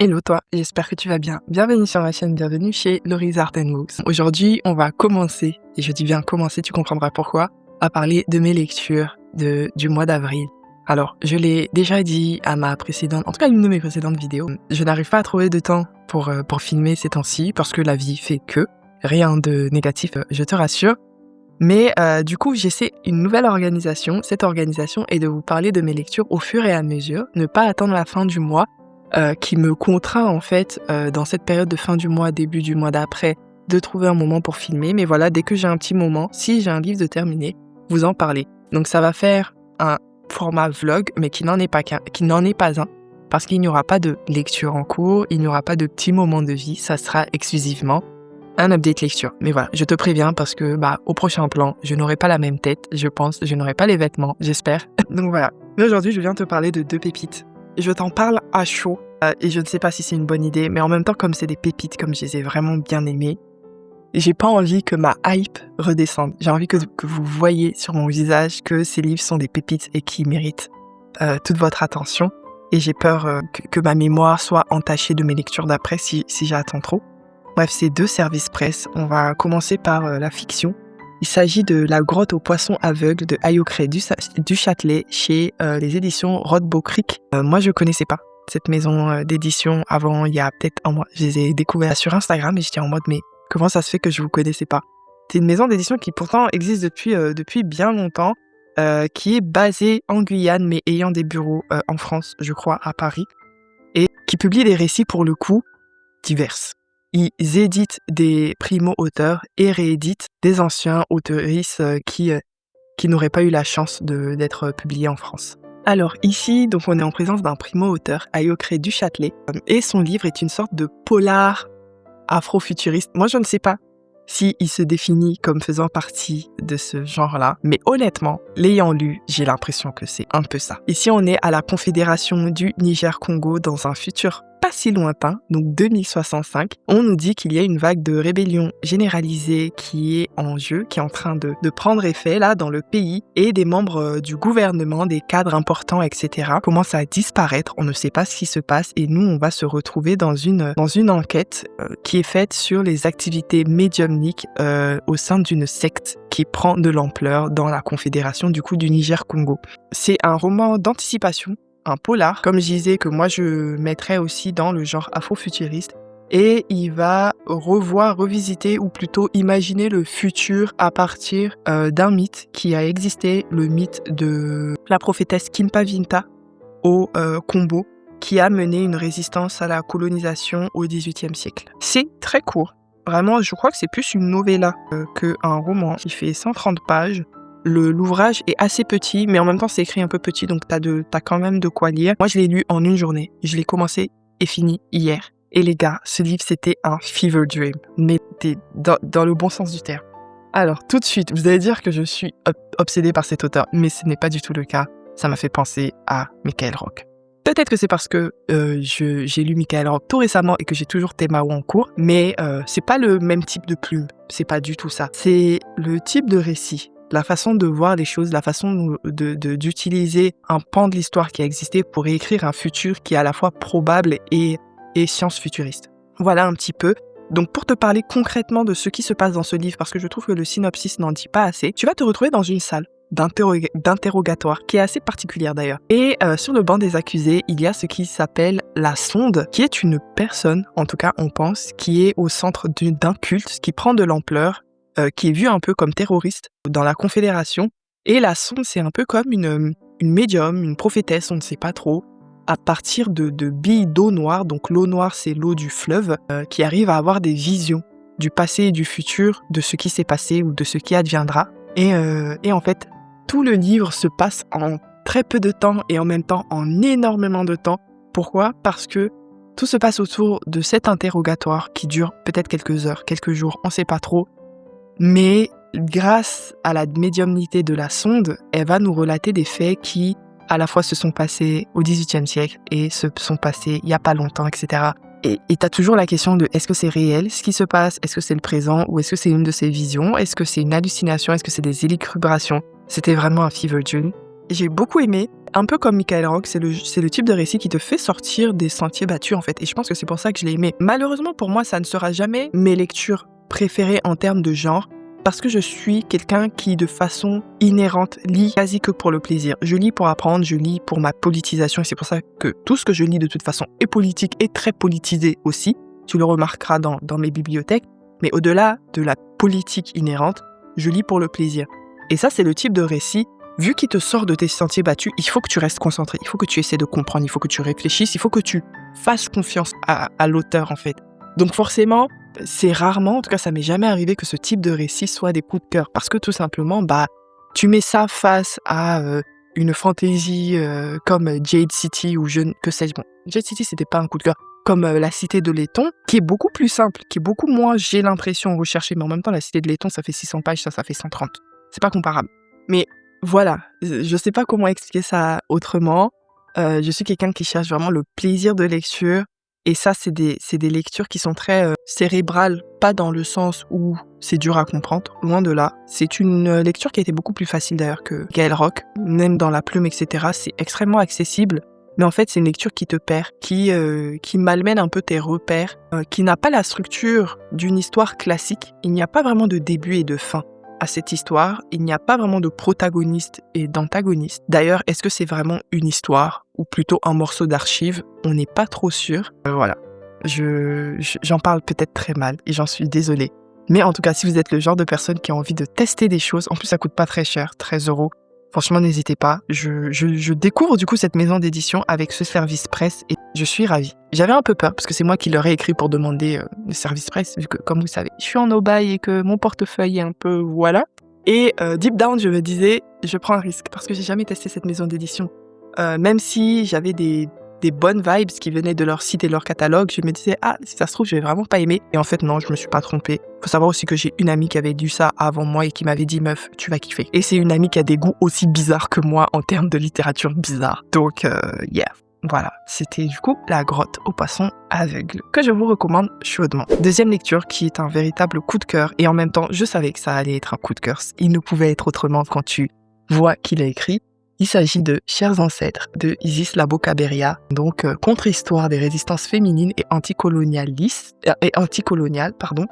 Hello toi, j'espère que tu vas bien. Bienvenue sur ma chaîne, bienvenue chez Laurie's Art Books. Aujourd'hui, on va commencer, et je dis bien commencer, tu comprendras pourquoi, à parler de mes lectures du mois d'avril. Alors, je l'ai déjà dit à ma précédente, en tout cas une de mes précédentes vidéos, je n'arrive pas à trouver de temps pour filmer ces temps-ci, parce que la vie fait que, rien de négatif, je te rassure. Mais du coup, j'essaie une nouvelle organisation. Cette organisation est de vous parler de mes lectures au fur et à mesure, ne pas attendre la fin du mois, qui me contraint en fait, dans cette période de fin du mois, début du mois d'après, de trouver un moment pour filmer. Mais voilà, dès que j'ai un petit moment, si j'ai un livre de terminé, vous en parlez. Donc ça va faire un format vlog, mais qui n'en est pas un, parce qu'il n'y aura pas de lecture en cours, il n'y aura pas de petits moments de vie, ça sera exclusivement un update lecture. Mais voilà, je te préviens parce que au prochain plan, je n'aurai pas la même tête, je pense, je n'aurai pas les vêtements, j'espère. Donc voilà. Mais aujourd'hui, je viens te parler de 2 pépites. Je t'en parle à chaud et je ne sais pas si c'est une bonne idée, mais en même temps, comme c'est des pépites, comme je les ai vraiment bien aimées, j'ai pas envie que ma hype redescende. J'ai envie que vous voyez sur mon visage que ces livres sont des pépites et qui méritent toute votre attention. Et j'ai peur que ma mémoire soit entachée de mes lectures d'après si j'attends trop. Bref, c'est 2 services presse. On va commencer par la fiction. Il s'agit de La grotte aux poissons aveugles de Ayokray du Châtelet chez les éditions Rothbau Crick. Moi, je connaissais pas cette maison d'édition avant il y a peut-être un mois. Je les ai découverts sur Instagram et j'étais en mode mais comment ça se fait que je vous connaissais pas? C'est une maison d'édition qui pourtant existe depuis bien longtemps, qui est basée en Guyane mais ayant des bureaux en France, je crois, à Paris, et qui publie des récits pour le coup divers. Ils éditent des primo-auteurs et rééditent des anciens auteuristes qui n'auraient pas eu la chance d'être publiés en France. Alors ici, donc on est en présence d'un primo-auteur, Ayokray du Châtelet, et son livre est une sorte de polar afro-futuriste. Moi, je ne sais pas s'il se définit comme faisant partie de ce genre-là, mais honnêtement, l'ayant lu, j'ai l'impression que c'est un peu ça. Ici, on est à la Confédération du Niger-Congo dans un futur pas si lointain, donc 2065. On nous dit qu'il y a une vague de rébellion généralisée qui est en jeu, qui est en train de prendre effet là dans le pays, et des membres du gouvernement, des cadres importants, etc. commencent à disparaître. On ne sait pas ce qui se passe et nous, on va se retrouver dans une enquête qui est faite sur les activités médiumniques au sein d'une secte qui prend de l'ampleur dans la Confédération du Niger-Congo. C'est un roman d'anticipation, un polar, comme je disais, que moi je mettrais aussi dans le genre afro-futuriste, et il va revisiter ou plutôt imaginer le futur à partir d'un mythe qui a existé, le mythe de la prophétesse Kinpa-Vinta au Congo, qui a mené une résistance à la colonisation au XVIIIe siècle. C'est très court. Vraiment, je crois que c'est plus une novella qu'un roman. Il fait 130 pages. L'ouvrage est assez petit, mais en même temps, c'est écrit un peu petit, donc t'as quand même de quoi lire. Moi, je l'ai lu en une journée. Je l'ai commencé et fini hier. Et les gars, ce livre, c'était un fever dream, mais dans le bon sens du terme. Alors, tout de suite, vous allez dire que je suis obsédée par cet auteur, mais ce n'est pas du tout le cas. Ça m'a fait penser à Michael Rock. Peut-être que c'est parce que j'ai lu Michael Rock tout récemment et que j'ai toujours Temao en cours, mais c'est pas le même type de plume. C'est pas du tout ça. C'est le type de récit, la façon de voir les choses, la façon d'utiliser un pan de l'histoire qui a existé pour écrire un futur qui est à la fois probable et science-futuriste. Voilà un petit peu. Donc pour te parler concrètement de ce qui se passe dans ce livre, parce que je trouve que le synopsis n'en dit pas assez, tu vas te retrouver dans une salle d'interrogatoire, qui est assez particulière d'ailleurs. Et sur le banc des accusés, il y a ce qui s'appelle la sonde, qui est une personne, en tout cas on pense, qui est au centre d'un culte, qui prend de l'ampleur, qui est vue un peu comme terroriste dans la Confédération. Et la sonde, c'est un peu comme une médium, une prophétesse, on ne sait pas trop, à partir de billes d'eau noire. Donc l'eau noire, c'est l'eau du fleuve, qui arrive à avoir des visions du passé et du futur, de ce qui s'est passé ou de ce qui adviendra. Et en fait, tout le livre se passe en très peu de temps et en même temps en énormément de temps. Pourquoi ? Parce que tout se passe autour de cet interrogatoire qui dure peut-être quelques heures, quelques jours, on ne sait pas trop. Mais grâce à la médiumnité de la sonde, elle va nous relater des faits qui, à la fois, se sont passés au XVIIIe siècle et se sont passés il n'y a pas longtemps, etc. Et tu as toujours la question de est-ce que c'est réel ce qui se passe ? Est-ce que c'est le présent ? Ou est-ce que c'est une de ces visions ? Est-ce que c'est une hallucination ? Est-ce que c'est des élucubrations ? C'était vraiment un fever dream. J'ai beaucoup aimé. Un peu comme Michael Rock, c'est le type de récit qui te fait sortir des sentiers battus, en fait. Et je pense que c'est pour ça que je l'ai aimé. Malheureusement, pour moi, ça ne sera jamais mes lectures préférées en termes de genre, parce que je suis quelqu'un qui, de façon inhérente, lit quasi que pour le plaisir. Je lis pour apprendre, je lis pour ma politisation, et c'est pour ça que tout ce que je lis, de toute façon, est politique et très politisé aussi. Tu le remarqueras dans mes bibliothèques. Mais au-delà de la politique inhérente, je lis pour le plaisir. Et ça, c'est le type de récit, vu qu'il te sort de tes sentiers battus, il faut que tu restes concentré, il faut que tu essaies de comprendre, il faut que tu réfléchisses, il faut que tu fasses confiance à l'auteur, en fait. Donc forcément, c'est rarement, en tout cas ça m'est jamais arrivé que ce type de récit soit des coups de cœur, parce que tout simplement, tu mets ça face à une fantaisie comme Jade City ou que sais-je. Bon, Jade City, c'était pas un coup de cœur. Comme La Cité de Laiton, qui est beaucoup plus simple, qui est beaucoup moins, j'ai l'impression, recherché, mais en même temps, La Cité de Laiton, ça fait 600 pages, ça fait 130. C'est pas comparable. Mais voilà, je sais pas comment expliquer ça autrement. Je suis quelqu'un qui cherche vraiment le plaisir de lecture. Et ça, c'est des lectures qui sont très cérébrales, pas dans le sens où c'est dur à comprendre, loin de là. C'est une lecture qui a été beaucoup plus facile d'ailleurs que Gaël Rock, même dans la plume, etc. C'est extrêmement accessible. Mais en fait, c'est une lecture qui te perd, qui malmène un peu tes repères, qui n'a pas la structure d'une histoire classique. Il n'y a pas vraiment de début et de fin à cette histoire. Il n'y a pas vraiment de protagoniste et d'antagoniste. D'ailleurs, est-ce que c'est vraiment une histoire ou plutôt un morceau d'archive? On n'est pas trop sûr. Voilà. J'en parle peut-être très mal et j'en suis désolée. Mais en tout cas, si vous êtes le genre de personne qui a envie de tester des choses, en plus ça coûte pas très cher, 13 €. Franchement, n'hésitez pas. Je découvre du coup cette maison d'édition avec ce service presse et je suis ravie. J'avais un peu peur parce que c'est moi qui leur ai écrit pour demander le service presse, vu que, comme vous savez, je suis en no-buy et que mon portefeuille est un peu voilà. Et deep down, je me disais, je prends un risque parce que j'ai jamais testé cette maison d'édition. Même si j'avais des bonnes vibes qui venaient de leur site et leur catalogue, je me disais, si ça se trouve, je vais vraiment pas aimer. Et en fait, non, je me suis pas trompée. Faut savoir aussi que j'ai une amie qui avait lu ça avant moi et qui m'avait dit, meuf, tu vas kiffer. Et c'est une amie qui a des goûts aussi bizarres que moi en termes de littérature bizarre. Donc, yeah. Voilà, c'était du coup La Grotte aux Poissons Aveugles, que je vous recommande chaudement. Deuxième lecture qui est un véritable coup de cœur, et en même temps, je savais que ça allait être un coup de cœur. Il ne pouvait être autrement quand tu vois qu'il a écrit. Il s'agit de Chers ancêtres de Isis Labocaberia, donc contre-histoire des résistances féminines et anticoloniales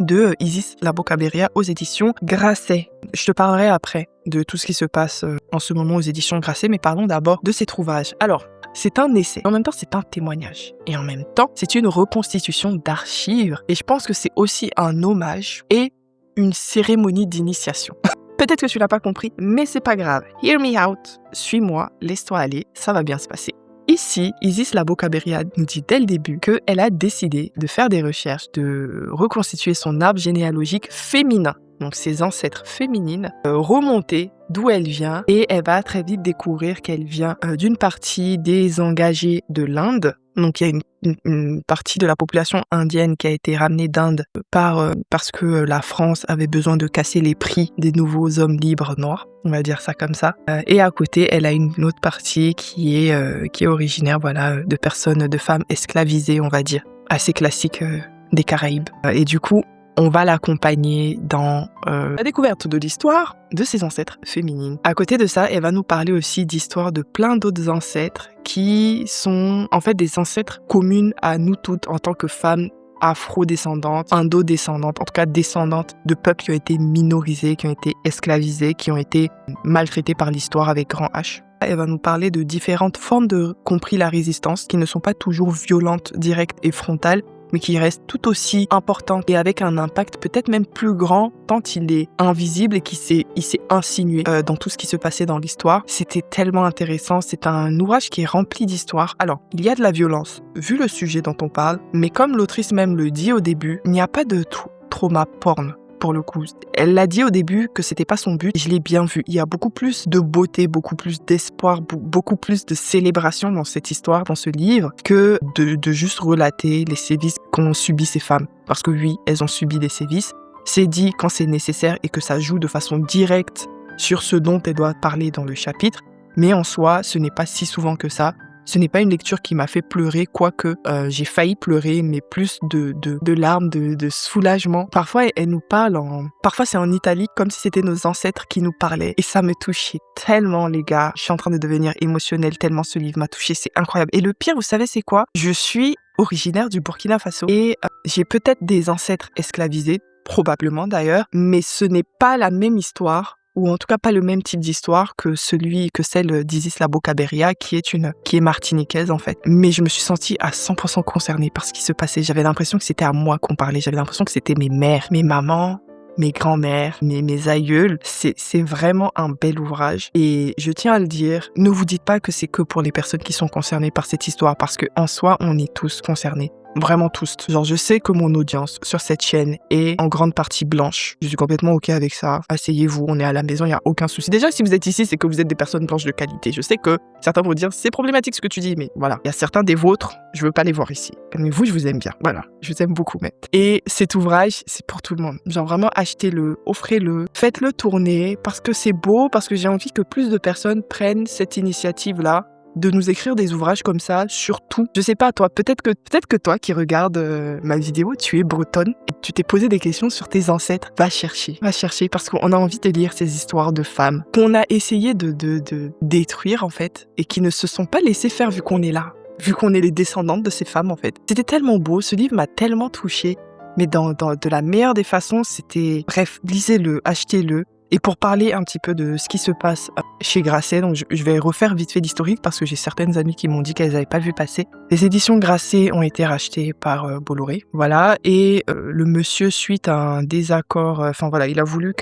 de Isis Labocaberia aux éditions Grasset. Je te parlerai après de tout ce qui se passe en ce moment aux éditions Grasset, mais parlons d'abord de cet ouvrage. Alors, c'est un essai, en même temps c'est un témoignage, et en même temps c'est une reconstitution d'archives, et je pense que c'est aussi un hommage et une cérémonie d'initiation. Peut-être que tu l'as pas compris, mais c'est pas grave. Hear me out. Suis-moi, laisse-toi aller, ça va bien se passer. Ici, Isis Labocaberia nous dit dès le début qu'elle a décidé de faire des recherches, de reconstituer son arbre généalogique féminin. Donc ses ancêtres féminines, remonter d'où elle vient, et elle va très vite découvrir qu'elle vient d'une partie des engagés de l'Inde. Donc il y a une partie de la population indienne qui a été ramenée d'Inde parce que la France avait besoin de casser les prix des nouveaux hommes libres noirs, on va dire ça comme ça. Et à côté, elle a une autre partie qui est originaire, voilà, de femmes esclavisées, on va dire, assez classique des Caraïbes. Et du coup, on va l'accompagner dans la découverte de l'histoire de ses ancêtres féminines. À côté de ça, elle va nous parler aussi d'histoires de plein d'autres ancêtres qui sont en fait des ancêtres communes à nous toutes en tant que femmes afro-descendantes, indo-descendantes, en tout cas descendantes de peuples qui ont été minorisés, qui ont été esclavisés, qui ont été maltraités par l'histoire avec grand H. Elle va nous parler de différentes formes de compris la résistance qui ne sont pas toujours violentes, directes et frontales, mais qui reste tout aussi important et avec un impact peut-être même plus grand tant il est invisible et il s'est insinué dans tout ce qui se passait dans l'histoire. C'était tellement intéressant, c'est un ouvrage qui est rempli d'histoire. Alors, il y a de la violence, vu le sujet dont on parle, mais comme l'autrice même le dit au début, il n'y a pas de trauma porn. Pour le coup, elle l'a dit au début que c'était pas son but. Je l'ai bien vu. Il y a beaucoup plus de beauté, beaucoup plus d'espoir, beaucoup plus de célébration dans cette histoire, dans ce livre, que de juste relater les sévices qu'ont subi ces femmes. Parce que oui, elles ont subi des sévices. C'est dit quand c'est nécessaire et que ça joue de façon directe sur ce dont elle doit parler dans le chapitre. Mais en soi, ce n'est pas si souvent que ça. Ce n'est pas une lecture qui m'a fait pleurer, quoique j'ai failli pleurer, mais plus de larmes, de soulagement. Parfois, elle nous parle Parfois, c'est en italique, comme si c'était nos ancêtres qui nous parlaient. Et ça me touchait tellement, les gars. Je suis en train de devenir émotionnelle tellement ce livre m'a touchée. C'est incroyable. Et le pire, vous savez, c'est quoi? Je suis originaire du Burkina Faso et j'ai peut-être des ancêtres esclavisés, probablement d'ailleurs, mais ce n'est pas la même histoire ou en tout cas pas le même type d'histoire que celle d'Isis Labocaberia, qui est martiniquaise en fait. Mais je me suis sentie à 100% concernée par ce qui se passait. J'avais l'impression que c'était à moi qu'on parlait. J'avais l'impression que c'était mes mères, mes mamans, mes grands-mères, mes aïeuls. C'est vraiment un bel ouvrage. Et je tiens à le dire, ne vous dites pas que c'est que pour les personnes qui sont concernées par cette histoire, parce que en soi, on est tous concernés. Vraiment tous. Genre, je sais que mon audience sur cette chaîne est en grande partie blanche. Je suis complètement OK avec ça. Asseyez-vous, on est à la maison, il n'y a aucun souci. Déjà, si vous êtes ici, c'est que vous êtes des personnes blanches de qualité. Je sais que certains vont dire, c'est problématique ce que tu dis, mais voilà. Il y a certains des vôtres, je veux pas les voir ici. Mais vous, je vous aime bien. Voilà. Je vous aime beaucoup, même. Et cet ouvrage, c'est pour tout le monde. Genre, vraiment, achetez-le, offrez-le, faites-le tourner, parce que c'est beau, parce que j'ai envie que plus de personnes prennent cette initiative-là de nous écrire des ouvrages comme ça, surtout. Je sais pas, toi, peut-être que toi qui regardes ma vidéo, tu es bretonne et tu t'es posé des questions sur tes ancêtres. Va chercher, parce qu'on a envie de lire ces histoires de femmes qu'on a essayé de détruire, en fait, et qui ne se sont pas laissées faire vu qu'on est là, vu qu'on est les descendantes de ces femmes, en fait. C'était tellement beau, ce livre m'a tellement touchée, mais dans de la meilleure des façons, c'était... Bref, lisez-le, achetez-le. Et pour parler un petit peu de ce qui se passe chez Grasset, donc je vais refaire vite fait l'historique parce que j'ai certaines amies qui m'ont dit qu'elles n'avaient pas vu passer. Les éditions Grasset ont été rachetées par Bolloré, voilà, et le monsieur, suite à un désaccord, il a voulu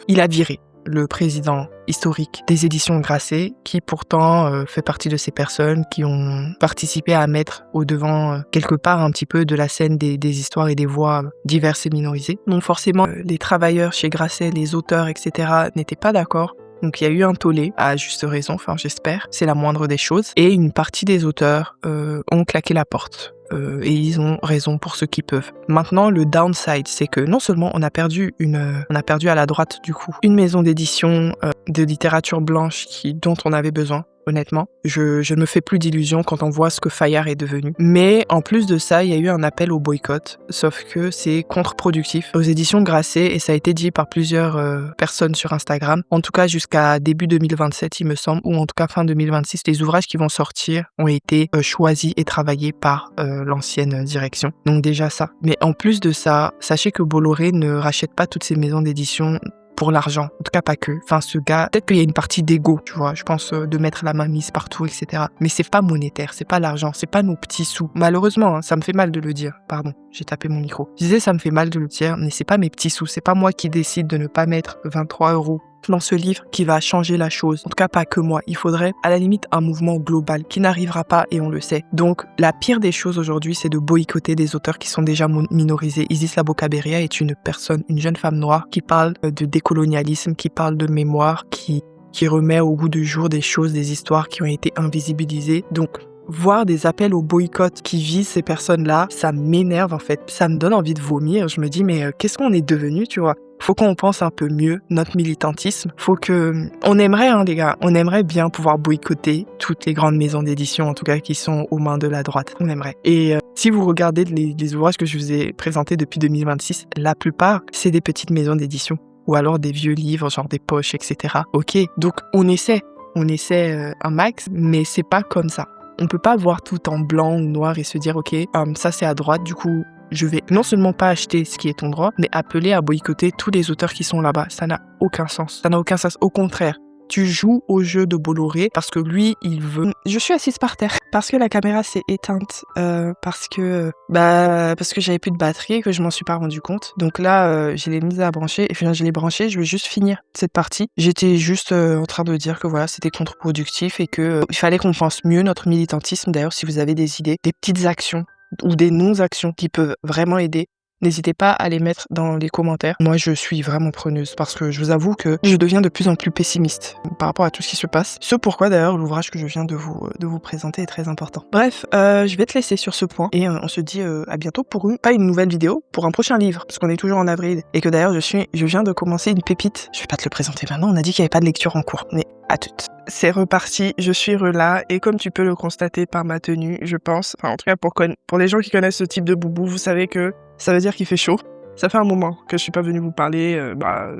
il a viré le président historique des éditions Grasset, qui pourtant fait partie de ces personnes qui ont participé à mettre au devant quelque part un petit peu de la scène des histoires et des voix diverses et minorisées. Donc forcément, les travailleurs chez Grasset, les auteurs, etc. n'étaient pas d'accord. Donc il y a eu un tollé, à juste raison, j'espère, c'est la moindre des choses. Et une partie des auteurs ont claqué la porte. Et ils ont raison pour ceux qui peuvent. Maintenant, le downside, c'est que non seulement on a perdu à la droite du coup une maison d'édition de littérature blanche dont on avait besoin. Honnêtement, je ne me fais plus d'illusions quand on voit ce que Fayard est devenu. Mais en plus de ça, il y a eu un appel au boycott, sauf que c'est contre-productif aux éditions Grasset, et ça a été dit par plusieurs personnes sur Instagram. En tout cas, jusqu'à début 2027, il me semble, ou en tout cas fin 2026, les ouvrages qui vont sortir ont été choisis et travaillés par l'ancienne direction. Donc déjà ça. Mais en plus de ça, sachez que Bolloré ne rachète pas toutes ces maisons d'édition pour l'argent, en tout cas pas que. Ce gars, peut-être qu'il y a une partie d'ego, tu vois, je pense de mettre la main mise partout, etc. Mais c'est pas monétaire, c'est pas l'argent, c'est pas nos petits sous. Malheureusement, ça me fait mal de le dire, pardon, j'ai tapé mon micro. Je disais ça me fait mal de le dire, mais c'est pas mes petits sous, c'est pas moi qui décide de ne pas mettre 23 € dans ce livre qui va changer la chose. En tout cas, pas que moi. Il faudrait, à la limite, un mouvement global qui n'arrivera pas et on le sait. Donc, la pire des choses aujourd'hui, c'est de boycotter des auteurs qui sont déjà minorisés. Isis Labocaberia est une jeune femme noire qui parle de décolonialisme, qui parle de mémoire, qui remet au goût du jour des choses, des histoires qui ont été invisibilisées. Donc, voir des appels au boycott qui visent ces personnes-là, ça m'énerve en fait. Ça me donne envie de vomir. Je me dis, mais qu'est-ce qu'on est devenu, tu vois? Faut qu'on pense un peu mieux notre militantisme. On aimerait, les gars, on aimerait bien pouvoir boycotter toutes les grandes maisons d'édition, en tout cas, qui sont aux mains de la droite. On aimerait. Et si vous regardez les ouvrages que je vous ai présentés depuis 2026, la plupart, c'est des petites maisons d'édition. Ou alors des vieux livres, genre des poches, etc. Ok, donc on essaie un max, mais c'est pas comme ça. On peut pas voir tout en blanc ou noir et se dire, ok, ça c'est à droite, du coup, je vais non seulement pas acheter ce qui est ton droit, mais appeler à boycotter tous les auteurs qui sont là-bas. Ça n'a aucun sens. Ça n'a aucun sens. Au contraire, tu joues au jeu de Bolloré parce que lui, il veut... Je suis assise par terre parce que la caméra s'est éteinte, parce que j'avais plus de batterie et que je m'en suis pas rendu compte. Donc là, je l'ai mise à brancher et finalement je l'ai branchée. Je vais juste finir cette partie. J'étais juste en train de dire que voilà, c'était contre-productif et que il fallait qu'on pense mieux notre militantisme. D'ailleurs, si vous avez des idées, des petites actions ou des non-actions qui peuvent vraiment aider, n'hésitez pas à les mettre dans les commentaires. Moi, je suis vraiment preneuse parce que je vous avoue que je deviens de plus en plus pessimiste par rapport à tout ce qui se passe. Ce pourquoi d'ailleurs l'ouvrage que je viens de vous présenter est très important. Bref, je vais te laisser sur ce point et on se dit à bientôt pour pas une nouvelle vidéo, pour un prochain livre parce qu'on est toujours en avril et que d'ailleurs je viens de commencer une pépite. Je vais pas te le présenter maintenant, on a dit qu'il n'y avait pas de lecture en cours, mais à toutes. C'est reparti, je suis là et comme tu peux le constater par ma tenue, je pense, enfin en tout cas pour les gens qui connaissent ce type de boubou, vous savez que ça veut dire qu'il fait chaud. Ça fait un moment que je suis pas venue vous parler,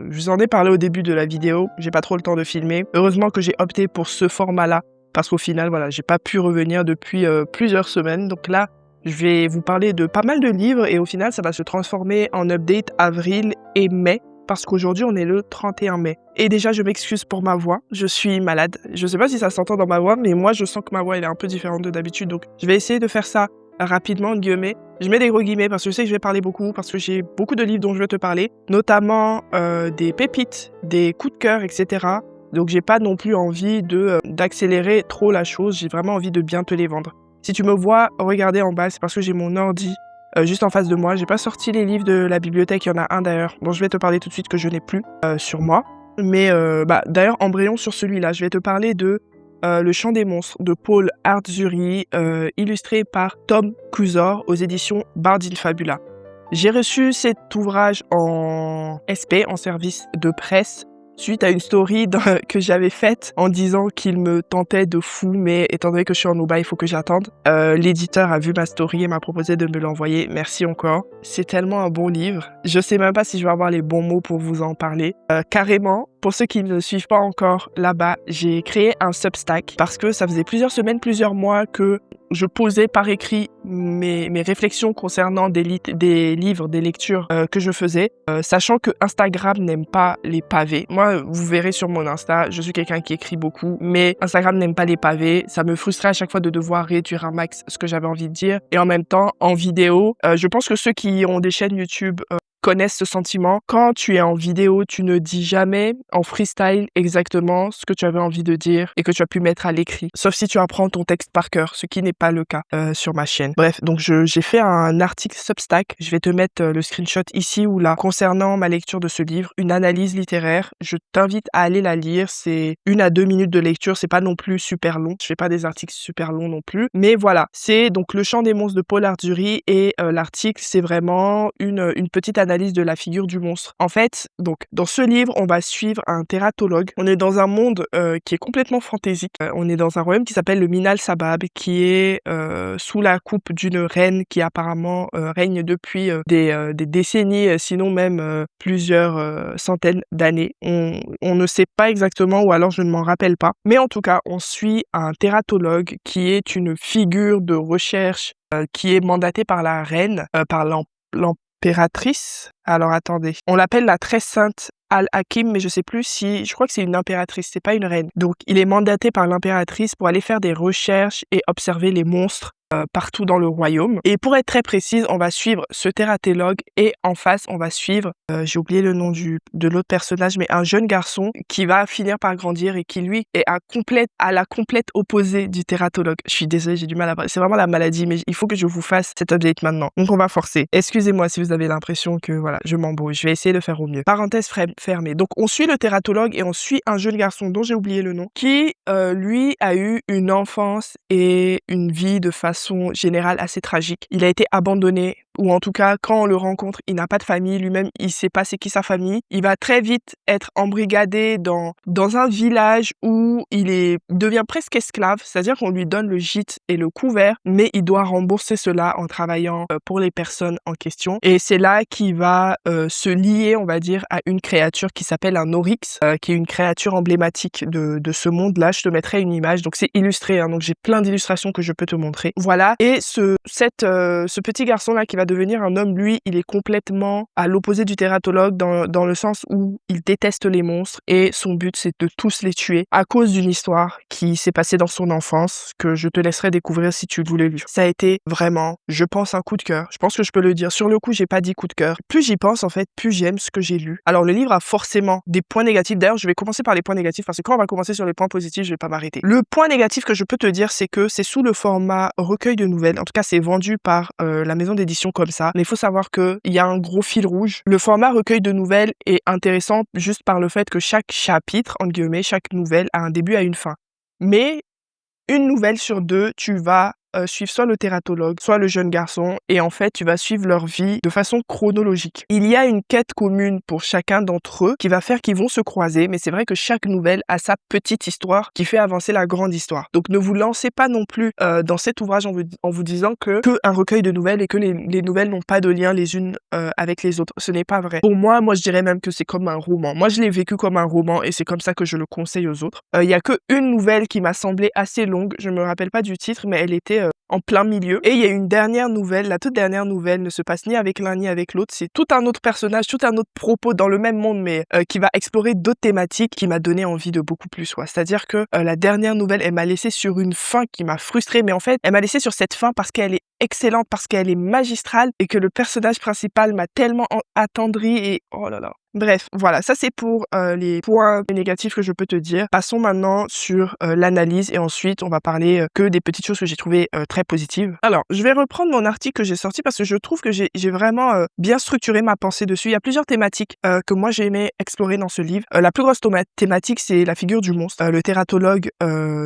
je vous en ai parlé au début de la vidéo, j'ai pas trop le temps de filmer. Heureusement que j'ai opté pour ce format-là, parce qu'au final, voilà, j'ai pas pu revenir depuis plusieurs semaines. Donc là, je vais vous parler de pas mal de livres et au final, ça va se transformer en update avril et mai. Parce qu'aujourd'hui, on est le 31 mai. Et déjà, je m'excuse pour ma voix. Je suis malade. Je sais pas si ça s'entend dans ma voix, mais moi, je sens que ma voix, elle est un peu différente de d'habitude. Donc, je vais essayer de faire ça rapidement, entre guillemets. Je mets des gros guillemets parce que je sais que je vais parler beaucoup, parce que j'ai beaucoup de livres dont je vais te parler, notamment des pépites, des coups de cœur, etc. Donc, j'ai pas non plus envie d'accélérer trop la chose. J'ai vraiment envie de bien te les vendre. Si tu me vois regarder en bas, c'est parce que j'ai mon ordi juste en face de moi. J'ai pas sorti les livres de la bibliothèque, il y en a un d'ailleurs dont je vais te parler tout de suite que je n'ai plus sur moi. Mais d'ailleurs, embrayons sur celui-là. Je vais te parler de Le Chant des monstres de Paul Artzuri, illustré par Tom Cusor aux éditions Bardine Fabula. J'ai reçu cet ouvrage en SP, en service de presse, suite à une story que j'avais faite en disant qu'il me tentait de fou, mais étant donné que je suis en Uba, il faut que j'attende. L'éditeur a vu ma story et m'a proposé de me l'envoyer. Merci encore. C'est tellement un bon livre. Je sais même pas si je vais avoir les bons mots pour vous en parler. Carrément, pour ceux qui ne suivent pas encore là-bas, j'ai créé un Substack parce que ça faisait plusieurs semaines, plusieurs mois que je posais par écrit mes réflexions concernant des livres, des lectures que je faisais, sachant que Instagram n'aime pas les pavés. Moi, vous verrez sur mon Insta, je suis quelqu'un qui écrit beaucoup, mais Instagram n'aime pas les pavés. Ça me frustrait à chaque fois de devoir réduire un max ce que j'avais envie de dire. Et en même temps, en vidéo, je pense que ceux qui ont des chaînes YouTube connaissent ce sentiment. Quand tu es en vidéo, tu ne dis jamais en freestyle exactement ce que tu avais envie de dire et que tu as pu mettre à l'écrit. Sauf si tu apprends ton texte par cœur, ce qui n'est pas le cas sur ma chaîne. Bref, donc j'ai fait un article Substack. Je vais te mettre le screenshot ici ou là concernant ma lecture de ce livre, une analyse littéraire. Je t'invite à aller la lire. C'est 1 à 2 minutes de lecture. C'est pas non plus super long. Je fais pas des articles super longs non plus. Mais voilà, c'est donc Le Chant des monstres de Paul Artzuri et l'article, c'est vraiment une petite analyse de la figure du monstre. En fait, donc dans ce livre, on va suivre un tératologue. On est dans un monde qui est complètement fantaisique. On est dans un royaume qui s'appelle le Minal Sabab, qui est sous la coupe d'une reine qui apparemment règne depuis des décennies, sinon même plusieurs centaines d'années. On ne sait pas exactement, ou alors je ne m'en rappelle pas. Mais en tout cas, on suit un tératologue qui est une figure de recherche qui est mandatée par la reine, par l'impératrice. Alors attendez, on l'appelle la très sainte Al-Hakim, mais je sais plus si, je crois que c'est une impératrice, c'est pas une reine. Donc il est mandaté par l'impératrice pour aller faire des recherches et observer les monstres partout dans le royaume. Et pour être très précise, on va suivre ce tératologue et en face, on va suivre, j'ai oublié le nom de l'autre personnage, mais un jeune garçon qui va finir par grandir et qui lui est à la complète opposée du tératologue. Je suis désolée, j'ai du mal à parler. C'est vraiment la maladie, mais il faut que je vous fasse cet update maintenant. Donc on va forcer. Excusez-moi si vous avez l'impression que voilà, je m'embrouille. Je vais essayer de faire au mieux. Parenthèse fermée. Donc on suit le tératologue et on suit un jeune garçon dont j'ai oublié le nom, qui lui a eu une enfance et une vie de façon générale assez tragique. Il a été abandonné, ou en tout cas, quand on le rencontre, il n'a pas de famille. Lui-même, il sait pas c'est qui sa famille. Il va très vite être embrigadé dans un village où il devient presque esclave, c'est-à-dire qu'on lui donne le gîte et le couvert, mais il doit rembourser cela en travaillant pour les personnes en question. Et c'est là qu'il va se lier, on va dire, à une créature qui s'appelle un Oryx, qui est une créature emblématique de ce monde-là. Je te mettrai une image, donc c'est illustré, hein, donc j'ai plein d'illustrations que je peux te montrer. Voilà, et ce petit garçon-là qui va devenir un homme, lui, il est complètement à l'opposé du tératologue dans le sens où il déteste les monstres et son but, c'est de tous les tuer à cause d'une histoire qui s'est passée dans son enfance que je te laisserai découvrir si tu voulais lire. Ça a été vraiment, je pense, un coup de cœur. Je pense que je peux le dire. Sur le coup, j'ai pas dit coup de cœur. Plus j'y pense, en fait, plus j'aime ce que j'ai lu. Alors, le livre a forcément des points négatifs. D'ailleurs, je vais commencer par les points négatifs parce que quand on va commencer sur les points positifs, je vais pas m'arrêter. Le point négatif que je peux te dire, c'est que c'est sous le format recueil de nouvelles. En tout cas, c'est vendu par la maison d'édition comme ça. Mais il faut savoir qu'il y a un gros fil rouge. Le format recueil de nouvelles est intéressant juste par le fait que chaque chapitre, entre guillemets, chaque nouvelle a un début et une fin. Mais une nouvelle sur 2, tu vas, suivre soit le tératologue, soit le jeune garçon et en fait, tu vas suivre leur vie de façon chronologique. Il y a une quête commune pour chacun d'entre eux qui va faire qu'ils vont se croiser, mais c'est vrai que chaque nouvelle a sa petite histoire qui fait avancer la grande histoire. Donc ne vous lancez pas non plus, dans cet ouvrage en vous disant que un recueil de nouvelles et que les nouvelles n'ont pas de lien les unes, avec les autres. Ce n'est pas vrai. Pour moi, je dirais même que c'est comme un roman. Moi, je l'ai vécu comme un roman et c'est comme ça que je le conseille aux autres. Il y a qu'une nouvelle qui m'a semblé assez longue, je me rappelle pas du titre, mais elle était, en plein milieu et il y a une dernière nouvelle, la toute dernière nouvelle ne se passe ni avec l'un ni avec l'autre, c'est tout un autre personnage, tout un autre propos dans le même monde mais qui va explorer d'autres thématiques qui m'a donné envie de beaucoup plus, ouais. C'est-à-dire que, la dernière nouvelle, elle m'a laissé sur une fin qui m'a frustrée, mais en fait, elle m'a laissé sur cette fin parce qu'elle est excellente, parce qu'elle est magistrale et que le personnage principal m'a tellement attendrie et oh là là. Bref, voilà, ça c'est pour les points négatifs que je peux te dire. Passons maintenant sur l'analyse et ensuite on va parler que des petites choses que j'ai trouvées très positives. Alors, je vais reprendre mon article que j'ai sorti parce que je trouve que j'ai vraiment bien structuré ma pensée dessus. Il y a plusieurs thématiques que moi j'ai aimé explorer dans ce livre. La plus grosse thématique, c'est la figure du monstre. Le tératologue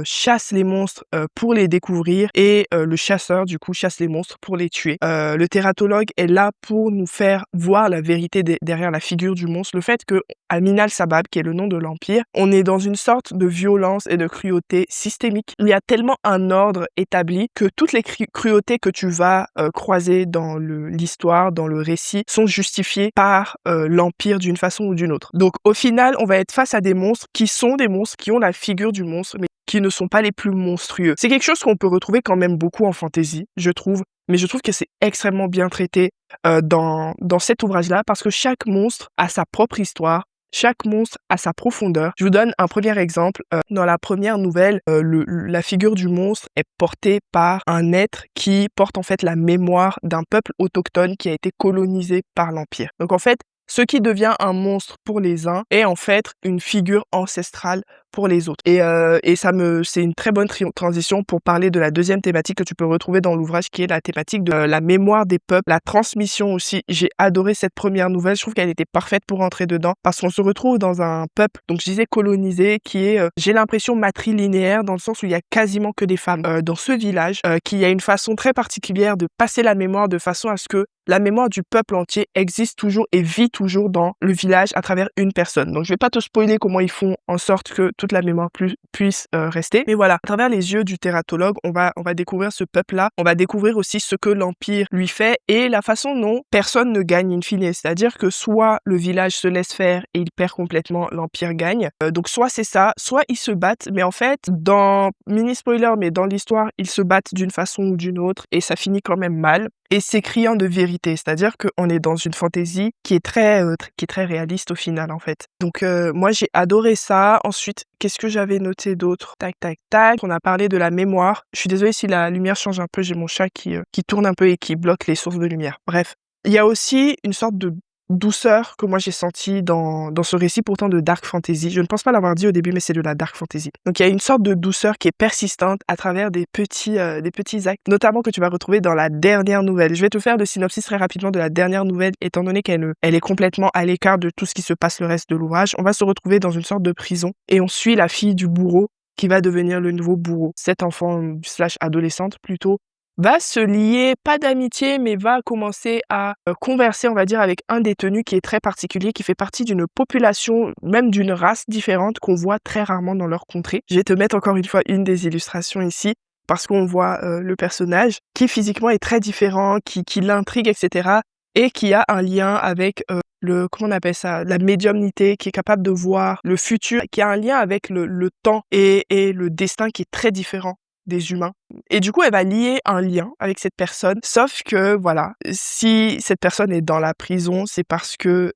chasse les monstres pour les découvrir et le chasseur, du coup, chasse les monstres pour les tuer. Le tératologue est là pour nous faire voir la vérité derrière la figure du monstre. Le fait que Amin al-Sabab, qui est le nom de l'Empire, on est dans une sorte de violence et de cruauté systémique. Il y a tellement un ordre établi que toutes les cruautés que tu vas croiser dans l'histoire, dans le récit, sont justifiées par l'Empire d'une façon ou d'une autre. Donc au final, on va être face à des monstres qui sont des monstres, qui ont la figure du monstre, mais qui ne sont pas les plus monstrueux. C'est quelque chose qu'on peut retrouver quand même beaucoup en fantasy, je trouve, mais je trouve que c'est extrêmement bien traité dans cet ouvrage-là parce que chaque monstre a sa propre histoire, chaque monstre a sa profondeur. Je vous donne un premier exemple. Dans la première nouvelle, la figure du monstre est portée par un être qui porte en fait la mémoire d'un peuple autochtone qui a été colonisé par l'Empire. Donc en fait, ce qui devient un monstre pour les uns est en fait une figure ancestrale pour les autres. Et c'est une très bonne transition pour parler de la deuxième thématique que tu peux retrouver dans l'ouvrage, qui est la thématique de la mémoire des peuples, la transmission aussi. J'ai adoré cette première nouvelle, je trouve qu'elle était parfaite pour entrer dedans, parce qu'on se retrouve dans un peuple, donc je disais colonisé, qui est, j'ai l'impression, matrilinéaire, dans le sens où il y a quasiment que des femmes. Dans ce village, qui a une façon très particulière de passer la mémoire de façon à ce que la mémoire du peuple entier existe toujours et vit toujours dans le village à travers une personne. Donc je vais pas te spoiler comment ils font en sorte que toute la mémoire puisse rester. Mais voilà, à travers les yeux du tératologue, on va découvrir ce peuple-là. On va découvrir aussi ce que l'Empire lui fait et la façon dont personne ne gagne in fine. C'est-à-dire que soit le village se laisse faire et il perd complètement, l'Empire gagne. Donc soit c'est ça, soit ils se battent. Mais en fait, mini spoiler, mais dans l'histoire, ils se battent d'une façon ou d'une autre et ça finit quand même mal. Et c'est criant de vérité, c'est-à-dire qu'on est dans une fantaisie qui est très réaliste au final en fait. Donc moi j'ai adoré ça. Ensuite, qu'est-ce que j'avais noté d'autre? Tac tac tac. On a parlé de la mémoire. Je suis désolée si la lumière change un peu, j'ai mon chat qui tourne un peu et qui bloque les sources de lumière. Bref, il y a aussi une sorte de douceur que moi j'ai senti dans ce récit pourtant de dark fantasy. Je ne pense pas l'avoir dit au début, mais c'est de la dark fantasy. Donc il y a une sorte de douceur qui est persistante à travers des petits actes, notamment que tu vas retrouver dans la dernière nouvelle. Je vais te faire le synopsis très rapidement de la dernière nouvelle, étant donné qu'elle est complètement à l'écart de tout ce qui se passe le reste de l'ouvrage. On va se retrouver dans une sorte de prison et on suit la fille du bourreau qui va devenir le nouveau bourreau. Cet enfant / adolescente plutôt va se lier, pas d'amitié, mais va commencer à converser, on va dire, avec un détenu qui est très particulier, qui fait partie d'une population, même d'une race différente qu'on voit très rarement dans leur contrée. Je vais te mettre encore une fois une des illustrations ici, parce qu'on voit le personnage qui physiquement est très différent, qui l'intrigue, etc. et qui a un lien avec comment on appelle ça, la médiumnité, qui est capable de voir le futur, qui a un lien avec le temps et le destin qui est très différent des humains. Et du coup, elle va lier un lien avec cette personne, sauf que, voilà, si cette personne est dans la prison, c'est parce que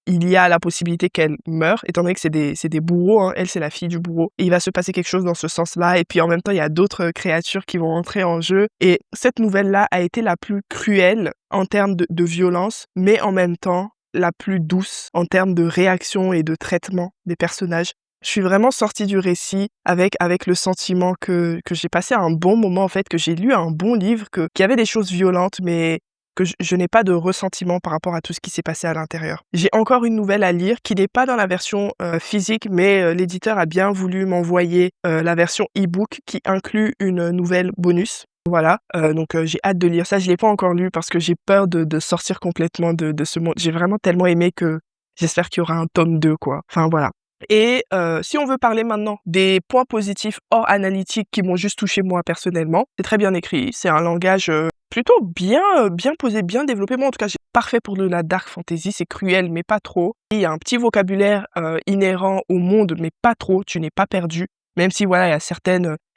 il y a la possibilité qu'elle meure, étant donné que c'est des bourreaux, hein. Elle, c'est la fille du bourreau. Et il va se passer quelque chose dans ce sens-là, et puis en même temps, il y a d'autres créatures qui vont entrer en jeu. Et cette nouvelle-là a été la plus cruelle en termes de violence, mais en même temps, la plus douce en termes de réaction et de traitement des personnages. Je suis vraiment sortie du récit avec le sentiment que j'ai passé un bon moment, en fait, que j'ai lu un bon livre, qu'il y avait des choses violentes, mais que je n'ai pas de ressentiment par rapport à tout ce qui s'est passé à l'intérieur. J'ai encore une nouvelle à lire qui n'est pas dans la version physique, mais l'éditeur a bien voulu m'envoyer la version e-book qui inclut une nouvelle bonus. Voilà, donc j'ai hâte de lire ça. Je l'ai pas encore lu parce que j'ai peur de sortir complètement de ce monde. J'ai vraiment tellement aimé que j'espère qu'il y aura un tome 2 quoi. Enfin voilà. Et si on veut parler maintenant des points positifs hors analytique qui m'ont juste touché moi personnellement, c'est très bien écrit, c'est un langage, plutôt bien, bien posé, bien développé. Moi en tout cas, c'est parfait pour de la dark fantasy, c'est cruel mais pas trop. Il y a un petit vocabulaire, inhérent au monde mais pas trop, tu n'es pas perdu. Même si voilà, il y a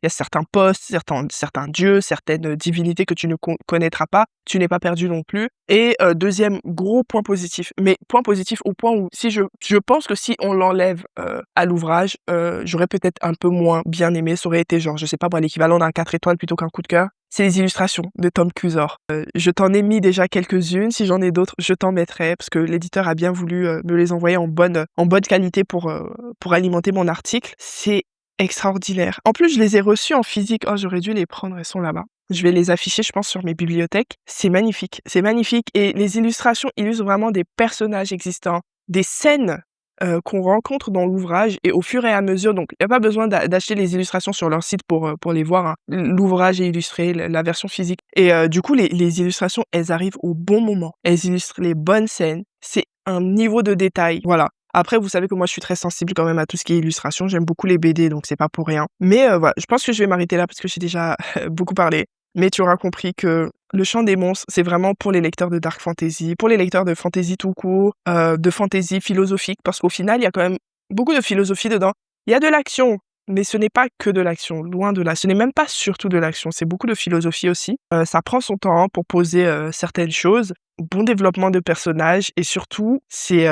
certains postes, certains dieux, certaines divinités que tu ne connaîtras pas, tu n'es pas perdu non plus. Et 2e gros point positif, mais point positif au point où si je pense que si on l'enlève, à l'ouvrage, j'aurais peut-être un peu moins bien aimé. Ça aurait été genre, je sais pas moi, l'équivalent d'un 4 étoiles plutôt qu'un coup de cœur. C'est les illustrations de Tom Cusor. Je t'en ai mis déjà quelques-unes, si j'en ai d'autres, je t'en mettrai parce que l'éditeur a bien voulu, me les envoyer en bonne qualité pour alimenter mon article. C'est extraordinaire. En plus, je les ai reçus en physique. Oh, j'aurais dû les prendre, elles sont là-bas. Je vais les afficher, je pense, sur mes bibliothèques. C'est magnifique et les illustrations illustrent vraiment des personnages existants, des scènes, qu'on rencontre dans l'ouvrage et au fur et à mesure donc il y a pas besoin d'acheter les illustrations sur leur site pour les voir, hein. L'ouvrage est illustré, la version physique et du coup, les illustrations, elles arrivent au bon moment. Elles illustrent les bonnes scènes. C'est un niveau de détail, voilà. Après, vous savez que moi, je suis très sensible quand même à tout ce qui est illustration. J'aime beaucoup les BD, donc c'est pas pour rien. Mais voilà, je pense que je vais m'arrêter là parce que j'ai déjà beaucoup parlé. Mais tu auras compris que Le Chant des monstres, c'est vraiment pour les lecteurs de dark fantasy, pour les lecteurs de fantasy tout court, de fantasy philosophique, parce qu'au final, il y a quand même beaucoup de philosophie dedans. Il y a de l'action, mais ce n'est pas que de l'action, loin de là. Ce n'est même pas surtout de l'action, c'est beaucoup de philosophie aussi. Ça prend son temps pour poser certaines choses. Bon développement de personnages et surtout, c'est